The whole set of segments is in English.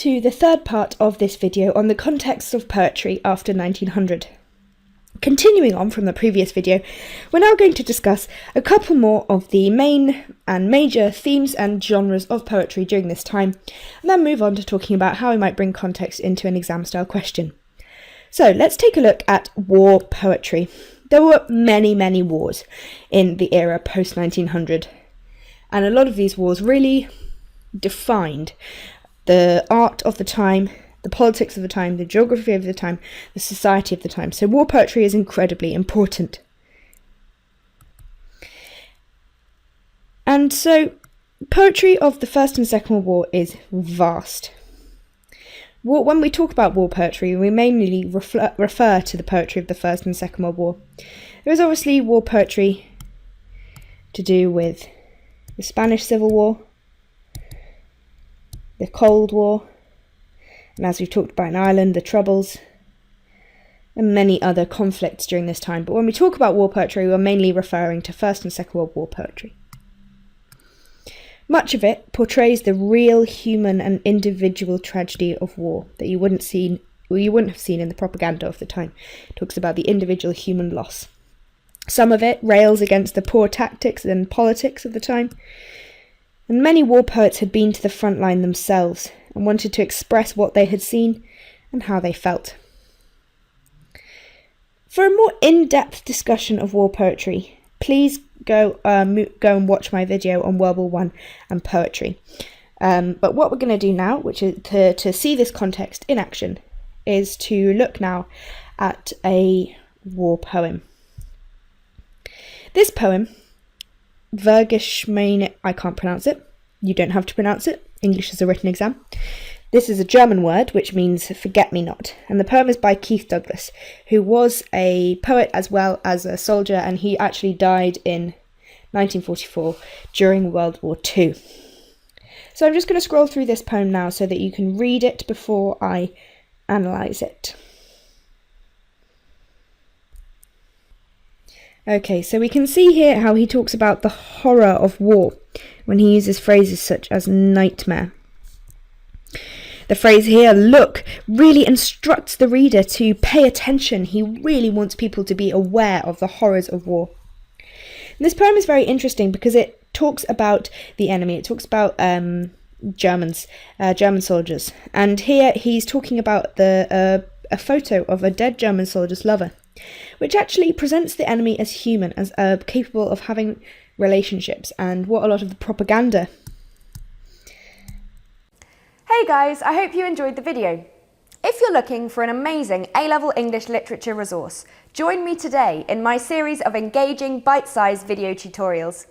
to the third part of this video on the context of poetry after 1900. Continuing on from the previous video, we're now going to discuss a couple more of the main and major themes and genres of poetry during this time, and then move on to talking about how we might bring context into an exam-style question. So let's take a look at war poetry. There were many wars in the era post-1900, and a lot of these wars really defined the art of the time, the politics of the time, the geography of the time, the society of the time. So war poetry is incredibly important. And so poetry of the First and Second World War is vast. When we talk about war poetry, we mainly refer to the poetry of the First and Second World War. There is obviously war poetry to do with the Spanish Civil War, the Cold War, and as we've talked about in Ireland, the Troubles, and many other conflicts during this time. But when we talk about war poetry, we're mainly referring to First and Second World War poetry. Much of it portrays the real human and individual tragedy of war that you wouldn't have seen in the propaganda of the time. It talks about the individual human loss. Some of it rails against the poor tactics and politics of the time. And many war poets had been to the front line themselves and wanted to express what they had seen and how they felt. For a more in-depth discussion of war poetry, please go and watch my video on World War I and poetry. But what we're going to do now, which is to see this context in action, is to look now at a war poem. This poem, Vergishmane, I can't pronounce it. You don't have to pronounce it. English is a written exam. This is a German word which means forget-me-not, and the poem is by Keith Douglas, who was a poet as well as a soldier, and he actually died in 1944 during World War II. So I'm just going to scroll through this poem now so that you can read it before I analyse it. Okay, so we can see here how he talks about the horror of war when he uses phrases such as nightmare. The phrase here, look, really instructs the reader to pay attention. He really wants people to be aware of the horrors of war. And this poem is very interesting because it talks about the enemy. It talks about German soldiers. And here he's talking about a photo of a dead German soldier's lover, which actually presents the enemy as human, as capable of having relationships, and what a lot of the propaganda. Hey guys, I hope you enjoyed the video. If you're looking for an amazing A-level English literature resource, join me today in my series of engaging bite-sized video tutorials.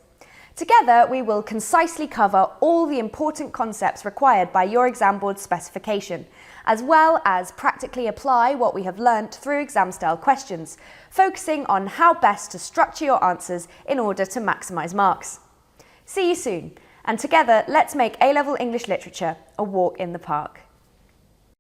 Together we will concisely cover all the important concepts required by your exam board specification, as well as practically apply what we have learnt through exam-style questions, focusing on how best to structure your answers in order to maximise marks. See you soon, and together let's make A-level English literature a walk in the park.